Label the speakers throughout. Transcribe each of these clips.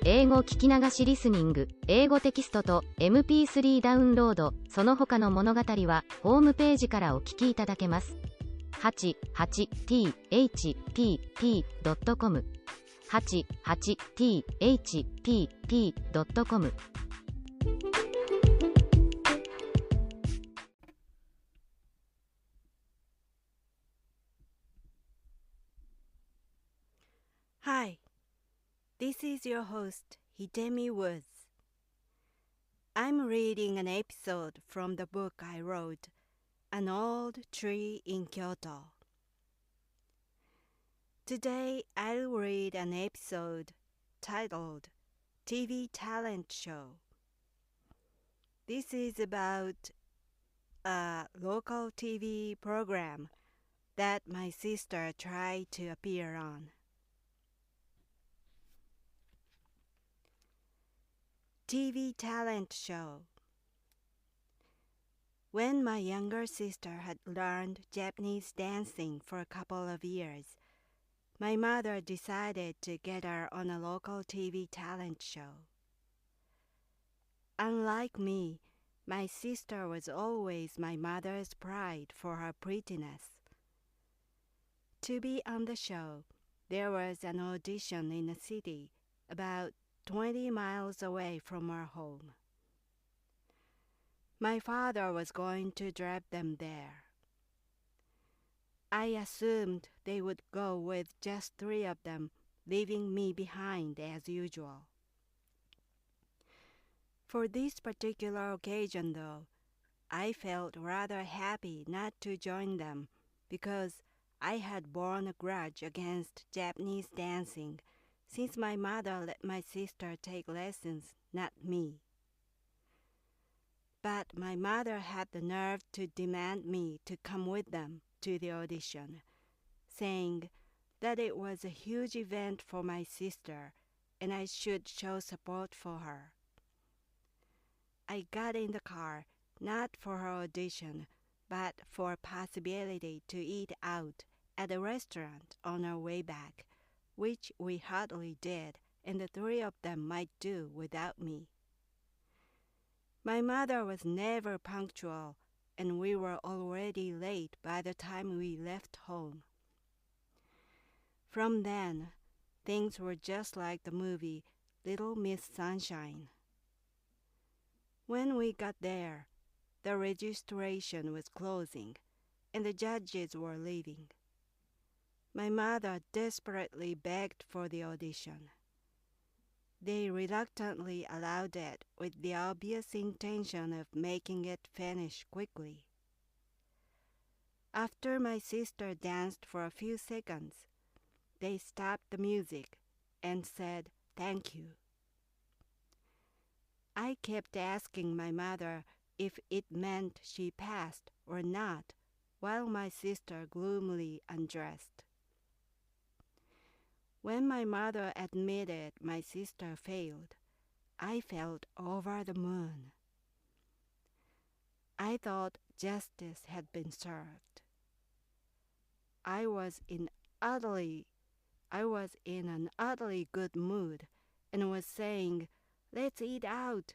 Speaker 1: 英語聞き流しリスニング、英語テキストと MP3 ダウンロード、その他の物語はホームページからお聞きいただけます。88thpp.com 88thpp.com
Speaker 2: Hi, this is your host, Hidemi Woods. I'm reading an episode from the book I wrote, An Old Tree in Kyoto. Today I'll read an episode titled TV Talent Show. This is about a local TV program that my sister tried to appear on. TV Talent Show. When my younger sister had learned Japanese dancing for a couple of years, my mother decided to get her on a local TV talent show. Unlike me, my sister was always my mother's pride for her prettiness. To be on the show, there was an audition in a city about 20 miles away from our home. My father was going to drive them there. I assumed they would go with just 3 of them, leaving me behind as usual. For this particular occasion, though, I felt rather happy not to join them because I had borne a grudge against Japanese dancing since my mother let my sister take lessons, not me. But my mother had the nerve to demand me to come with them to the audition, saying that it was a huge event for my sister and I should show support for her. I got in the car not for her audition, but for a possibility to eat out at a restaurant on our way back, which we hardly did, and the 3 of them might do without me. My mother was never punctual, and we were already late by the time we left home. From then, things were just like the movie Little Miss Sunshine. When we got there, the registration was closing, and the judges were leaving. My mother desperately begged for the audition. They reluctantly allowed it with the obvious intention of making it finish quickly. After my sister danced for a few seconds, they stopped the music and said thank you. I kept asking my mother if it meant she passed or not while my sister gloomily undressed. When my mother admitted my sister failed, I felt over the moon. I thought justice had been served. I was in an utterly good mood and was saying, "Let's eat out.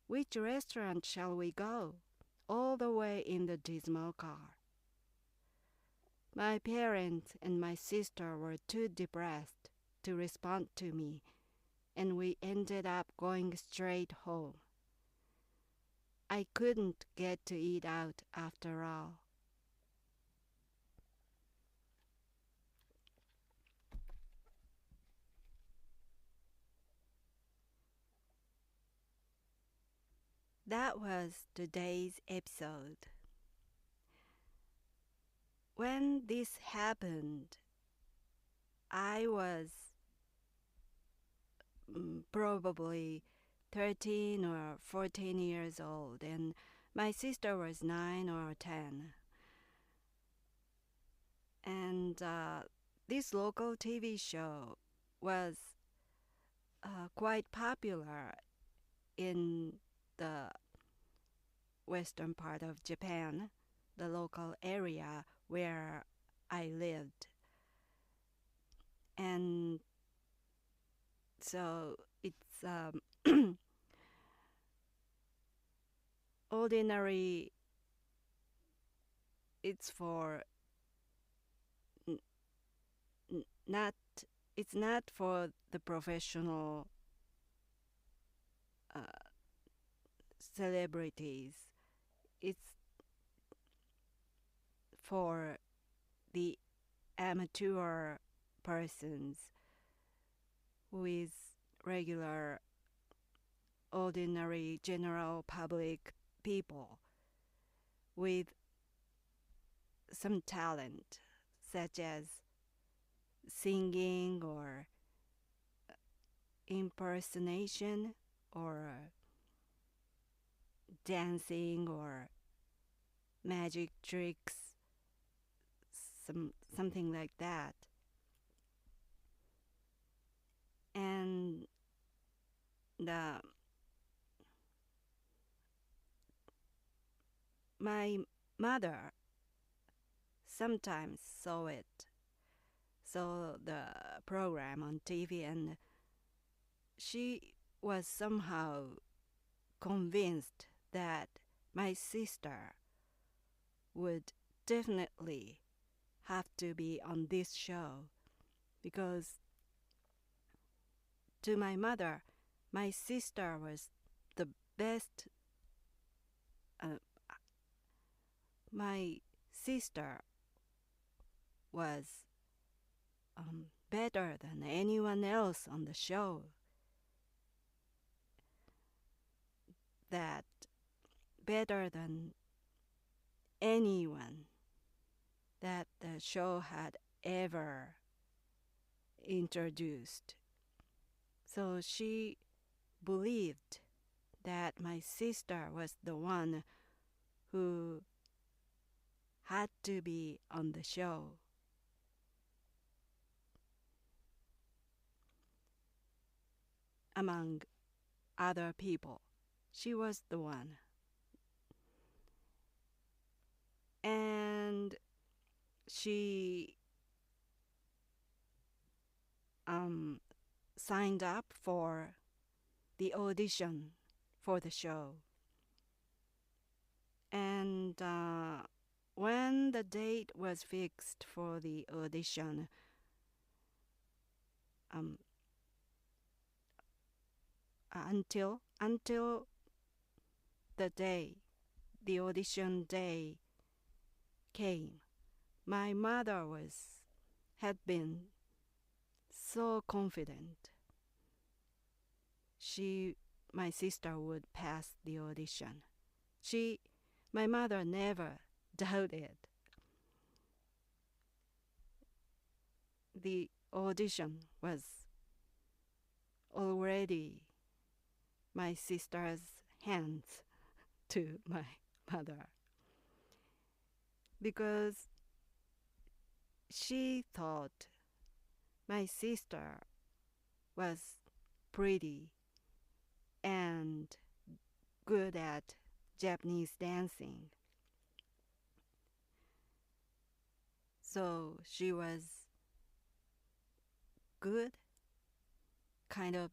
Speaker 2: Which restaurant shall we go?" all the way in the dismal car. My parents and my sister were too depressed to respond to me, and we ended up going straight home. I couldn't get to eat out after all. That was today's episode. When this happened, I was probably 13 or 14 years old, and my sister was 9 or 10. And this local TV show was quite popular in the western part of Japan, the local area where I lived. And so it's ordinary. It's for not. It's not for the professional celebrities. It's for the amateur persons who is regular, ordinary, general public people with some talent, such as singing or impersonation or dancing or magic tricks, something like that. And my mother sometimes saw the program on TV, and she was somehow convinced that my sister would definitely have to be on this show, because to my mother, my sister was the best. My sister was better than anyone else on the show. That better than anyone that the show had ever introduced. So she believed that my sister was the one who had to be on the show. Among other people, she was the one. And she signed up for the audition for the show. And when the date was fixed for the audition, until the audition day came, my mother had been so confident my sister would pass the audition. My mother never doubted. The audition was already my sister's hands to my mother, because she thought my sister was pretty and good at Japanese dancing. So she was good, kind of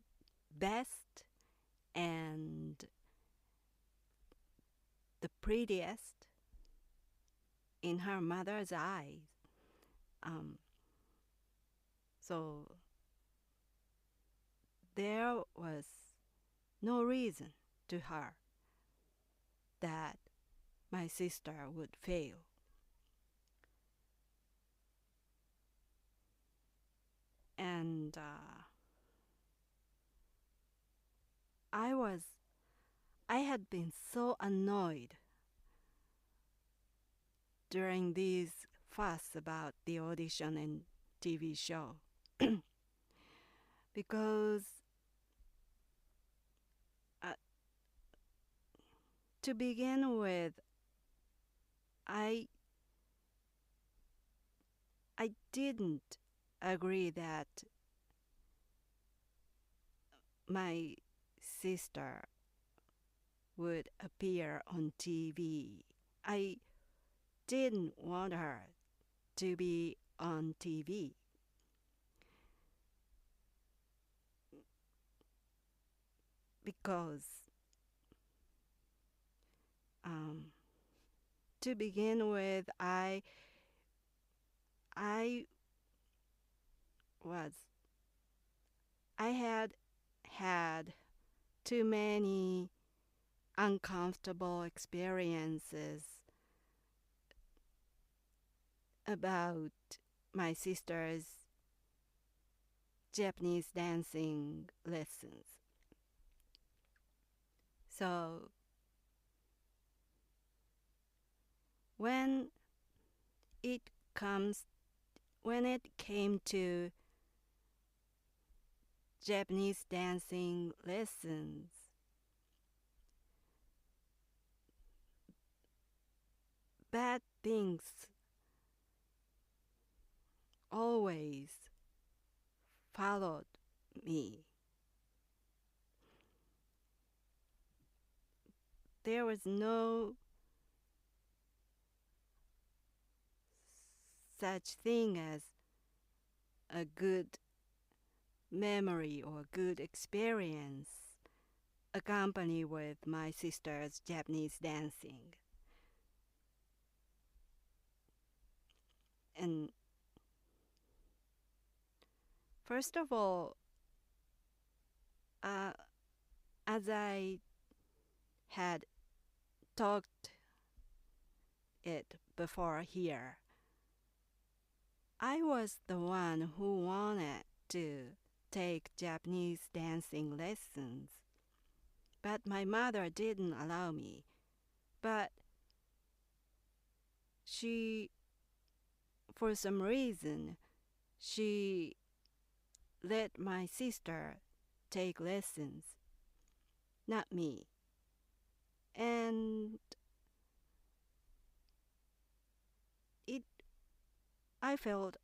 Speaker 2: best, and the prettiest in her mother's eyes. So there was no reason to her that my sister would fail. And I had been so annoyed during these fuss about the audition and TV show because to begin with, I didn't agree that my sister would appear on TV. I didn't want her to be on TV. because to begin with, I had too many uncomfortable experiences about my sister's Japanese dancing lessons. So when it came to Japanese dancing lessons, bad things always followed me. There was no such thing as a good memory or good experience accompanied with my sister's Japanese dancing. And first of all, as I had talked it before here, I was the one who wanted to take Japanese dancing lessons, but my mother didn't allow me. But for some reason, she let my sister take lessons, not me. And I felt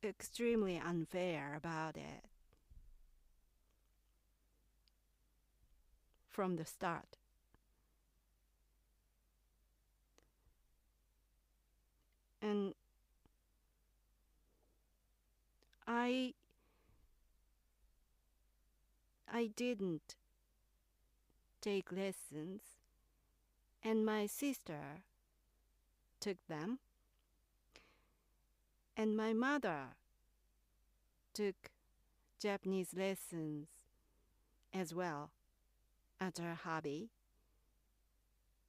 Speaker 2: extremely unfair about it from the start. And I didn't take lessons, and my sister took them, and my mother took Japanese lessons as well as her hobby.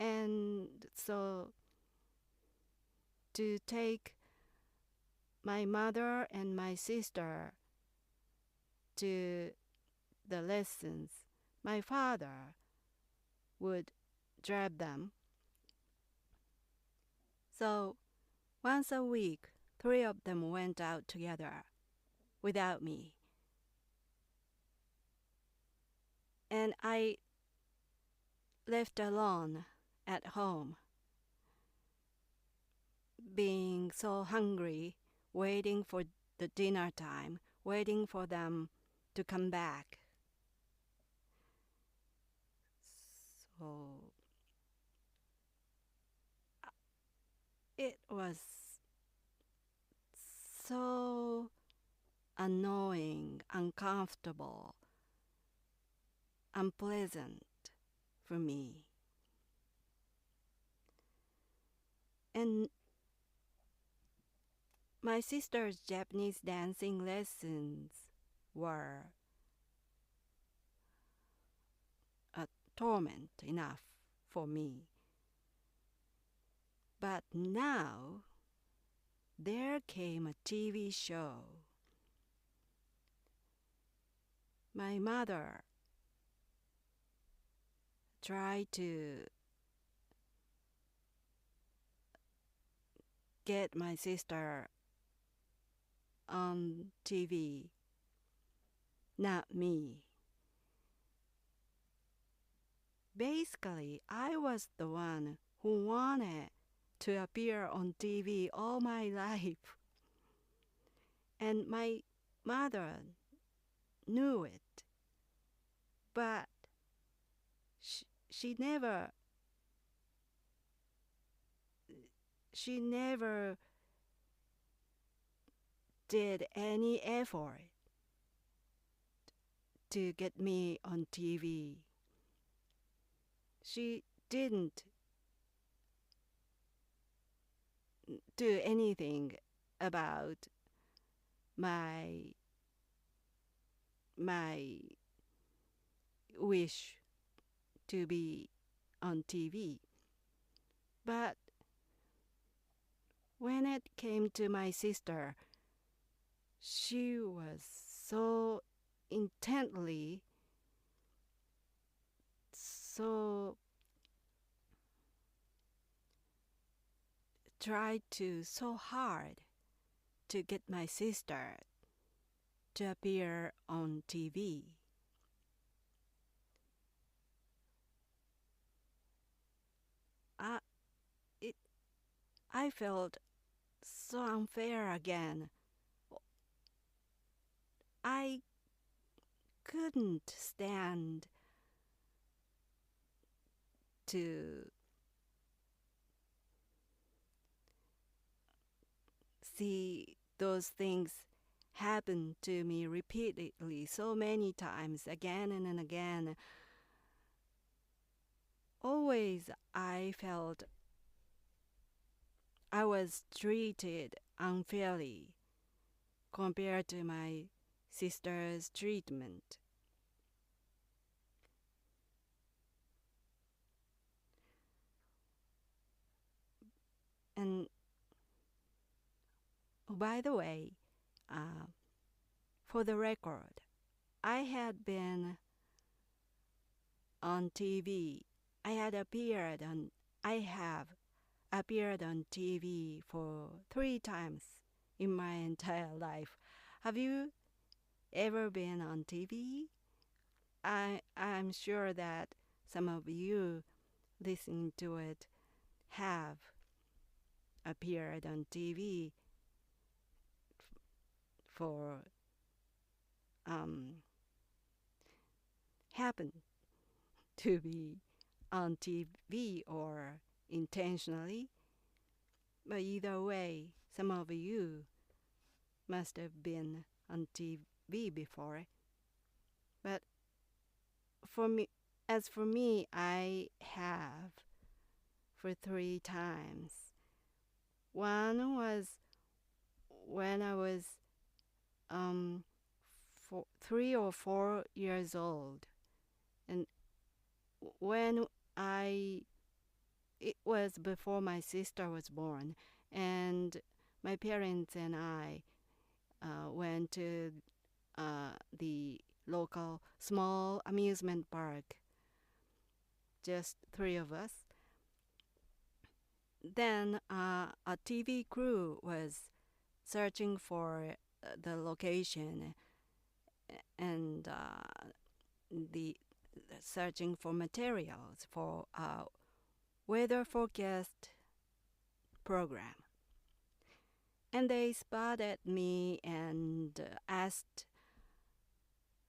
Speaker 2: And so to take my mother and my sister to the lessons, my father would drive them. So once a week, 3 of them went out together without me. And I left alone at home, being so hungry, waiting for the dinner time, waiting for them to come back. So it was so annoying, uncomfortable, unpleasant for me. And my sister's Japanese dancing lessons were a torment enough for me. But now there came a TV show. My mother tried to get my sister on TV, not me. Basically, I was the one who wanted to appear on TV all my life. And my mother knew it, but she never did any effort to get me on TV. She didn't do anything about my wish to be on TV. But when it came to my sister, she was so intently, so hard to get my sister to appear on TV. I felt so unfair again. I couldn't stand to see those things happen to me repeatedly, so many times, again and again. Always I felt I was treated unfairly compared to my sister's treatment. And by the way, for the record, I have appeared on TV for 3 times in my entire life. Have you ever been on TV? I'm sure that some of you listening to it have appeared on TV for happen to be on TV or intentionally. But either way, some of you must have been on TV before. But for me, I have for 3 times. One was when I was 3 or 4 years old, and it was before my sister was born, and my parents and I went to the local small amusement park, just 3 of us. Then a TV crew was searching for the location and searching for materials for a weather forecast program. And they spotted me and asked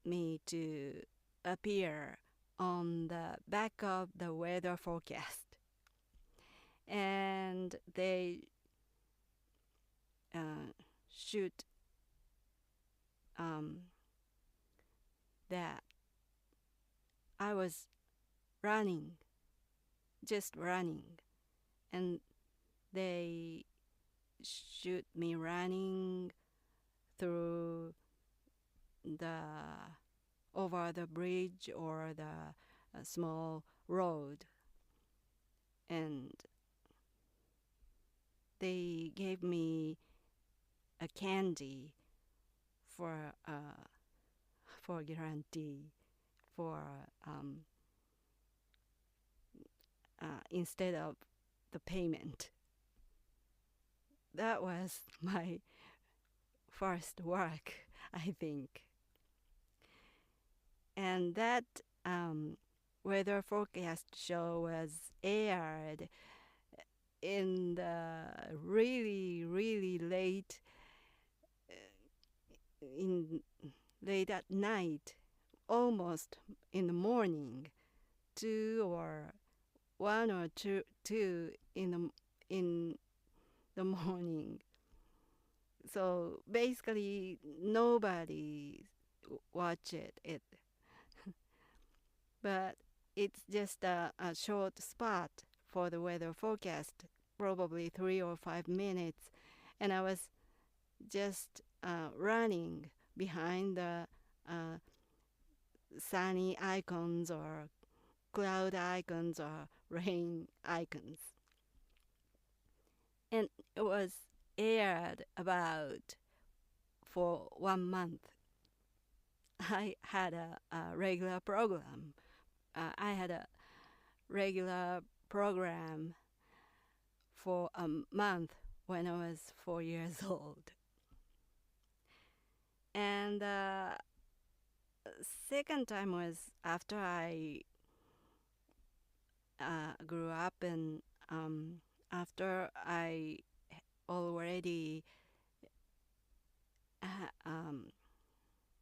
Speaker 2: me to appear on the back of the weather forecast. And they shoot that I was just running, and they shoot me running through over the bridge or the small road, and they gave me a candy for guarantee for instead of the payment. That was my first work, I think. And that weather forecast show was aired in the really, really late at night, almost in the morning, 1 or 2 in the morning. So basically, nobody watched it but it's just a short spot for the weather forecast, probably 3 or 5 minutes, and I was just running behind the sunny icons or cloud icons or rain icons. And it was aired about for 1 month. I had a regular program. I had a regular program for a month when I was 4 years old. And second time was after I grew up and after I already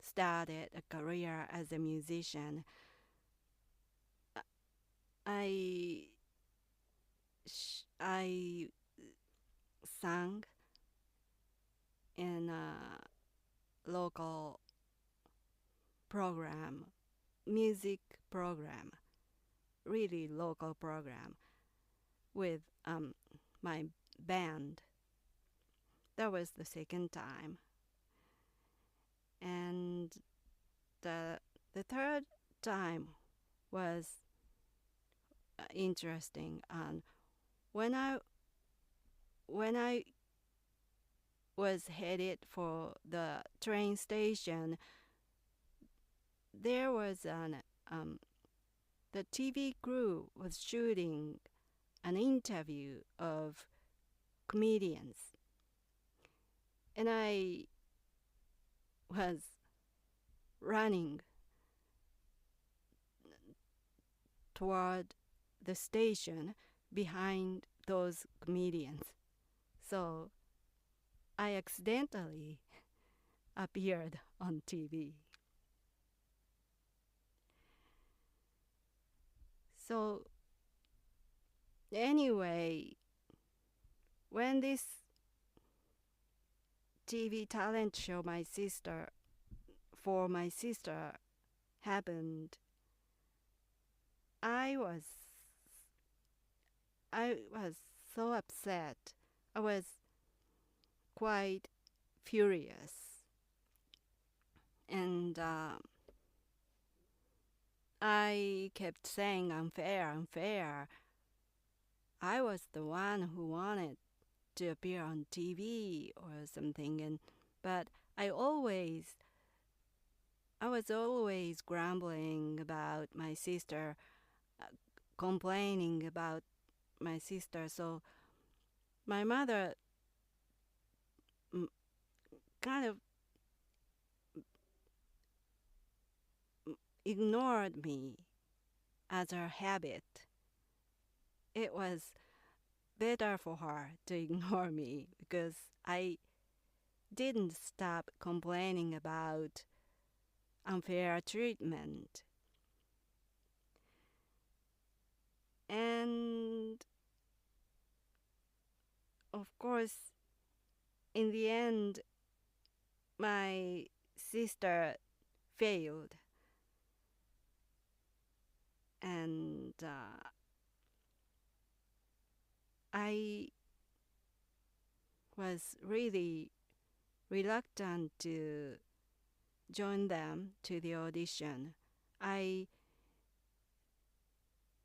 Speaker 2: started a career as a musician. I sang in a local program, music program, really local program with my band. That was the second time. And the third time was interesting. And when I was headed for the train station, there was the TV crew was shooting an interview of comedians, and I was running toward the station behind those comedians. So I accidentally appeared on TV. So anyway, when this TV talent show for my sister happened, I was so upset. I was quite furious, and I kept saying, unfair, unfair. I was the one who wanted to appear on TV or something, but I was always grumbling about my sister, complaining about my sister. So my mother kind of ignored me as her habit. It was better for her to ignore me because I didn't stop complaining about unfair treatment. And of course, in the end, my sister failed, and I was really reluctant to join them to the audition.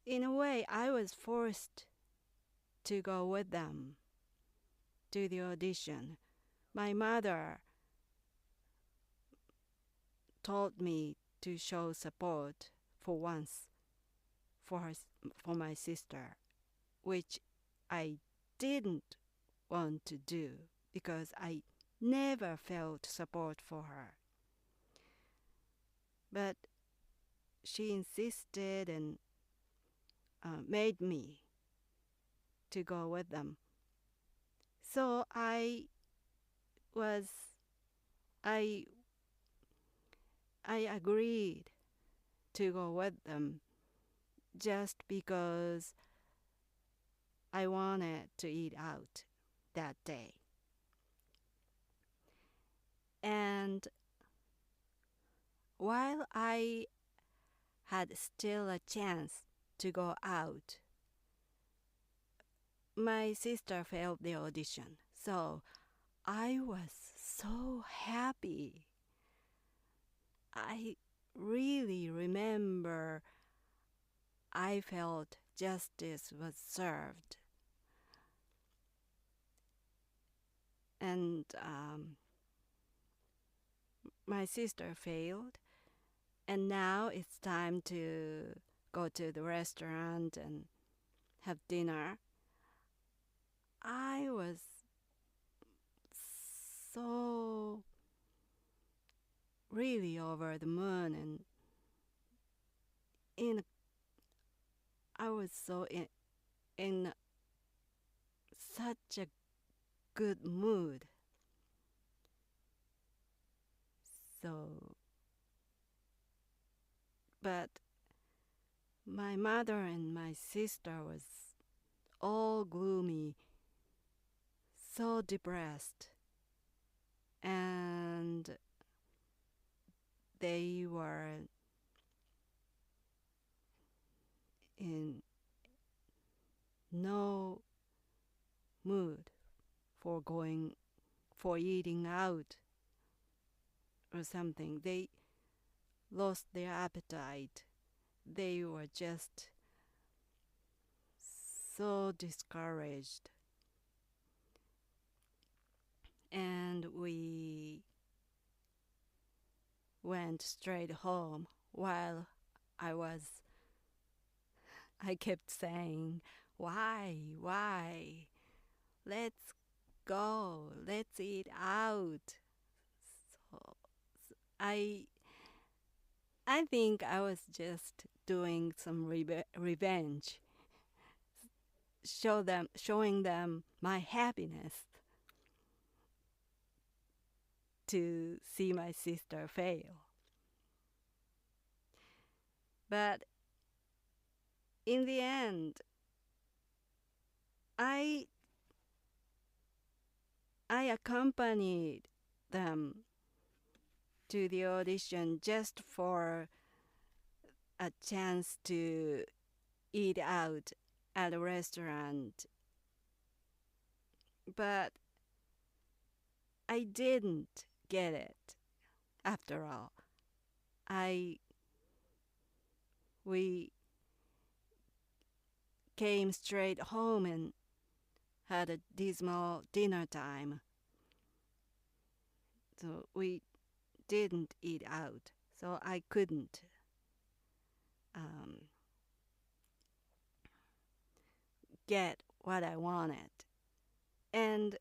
Speaker 2: In a way, I was forced to go with them to the audition. My mother told me to show support for once for my sister, which I didn't want to do because I never felt support for her. But she insisted and made me to go with them. So I agreed to go with them just because I wanted to eat out that day. And while I had still a chance to go out. My sister failed the audition, so I was so happy. I really remember I felt justice was served. And my sister failed, and now it's time to go to the restaurant and have dinner. I was so really over the moon, and I was so in such a good mood. So, but my mother and my sister was all gloomy, so depressed, and they were in no mood for eating out or something. They lost their appetite. They were just so discouraged. And we went straight home while I kept saying, why? Let's go, let's eat out. So I think I was just doing some revenge, showing them my happiness to see my sister fail. But in the end, I accompanied them to the audition just for a chance to eat out at a restaurant. But I didn't get it after all. We came straight home and had a dismal dinner time. So we didn't eat out. So I couldn't get what I wanted. And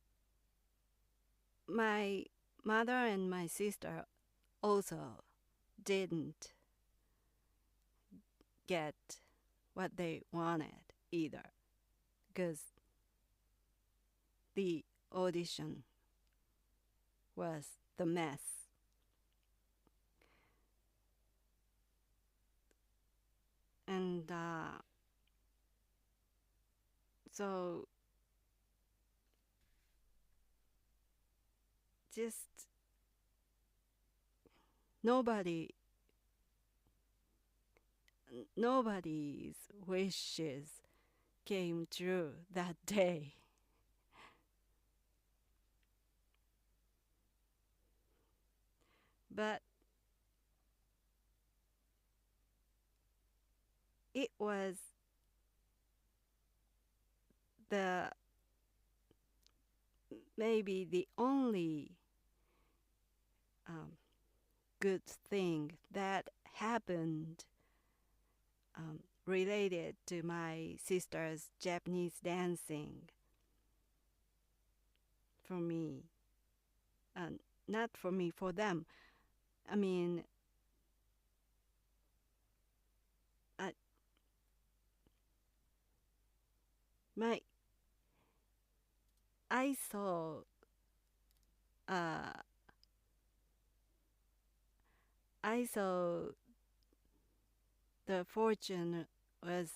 Speaker 2: my mother and my sister also didn't get what they wanted either, because the audition was the mess. And so just nobody's wishes came true that day. But it was maybe the only good thing that happened related to my sister's Japanese dancing for me. Not for me, for them. I mean, I saw the fortune was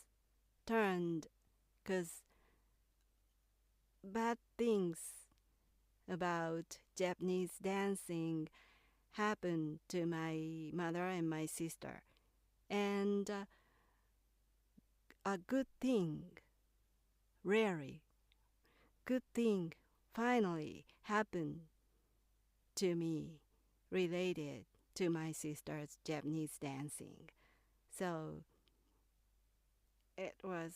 Speaker 2: turned, because bad things about Japanese dancing happened to my mother and my sister. And a good thing, really, good thing finally happened to me related to my sister's Japanese dancing. So it was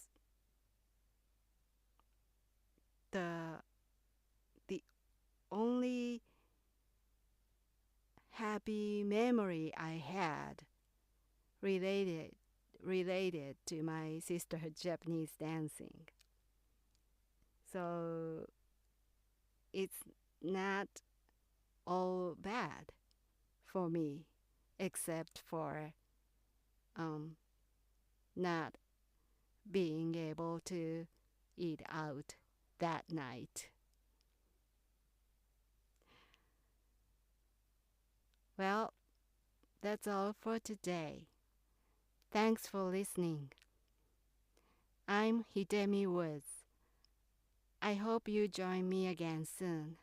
Speaker 2: the only happy memory I had related to my sister's Japanese dancing. So it's not all bad for me, except for not being able to eat out that night. Well, that's all for today. Thanks for listening. I'm Hidemi Woods. I hope you join me again soon.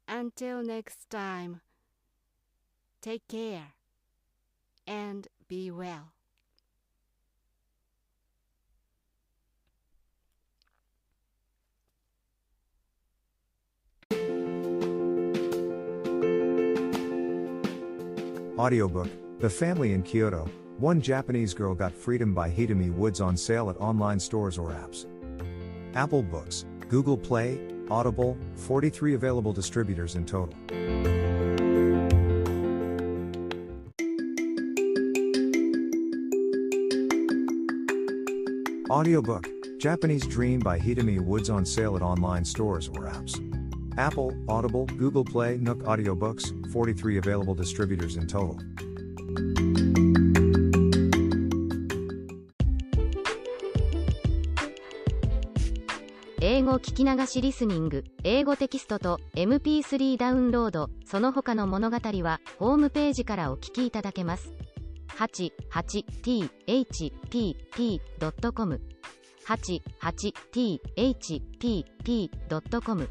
Speaker 2: Until next time, take care and be well.
Speaker 3: Audiobook, The Family in Kyoto, One Japanese Girl Got Freedom by Hidemi Woods on sale at online stores or apps. Apple Books, Google Play, Audible, 43 available distributors in total. Audiobook, Japanese Dream by Hidemi Woods on sale at online stores or apps. Apple, Audible, Google Play, Nook Audiobooks, 43 available distributors in total.
Speaker 1: 英語聞き流しリスニング、英語テキストと MP3 ダウンロード、その他の物語はホームページからお聞きいただけます。88thpp.com 88thpp.com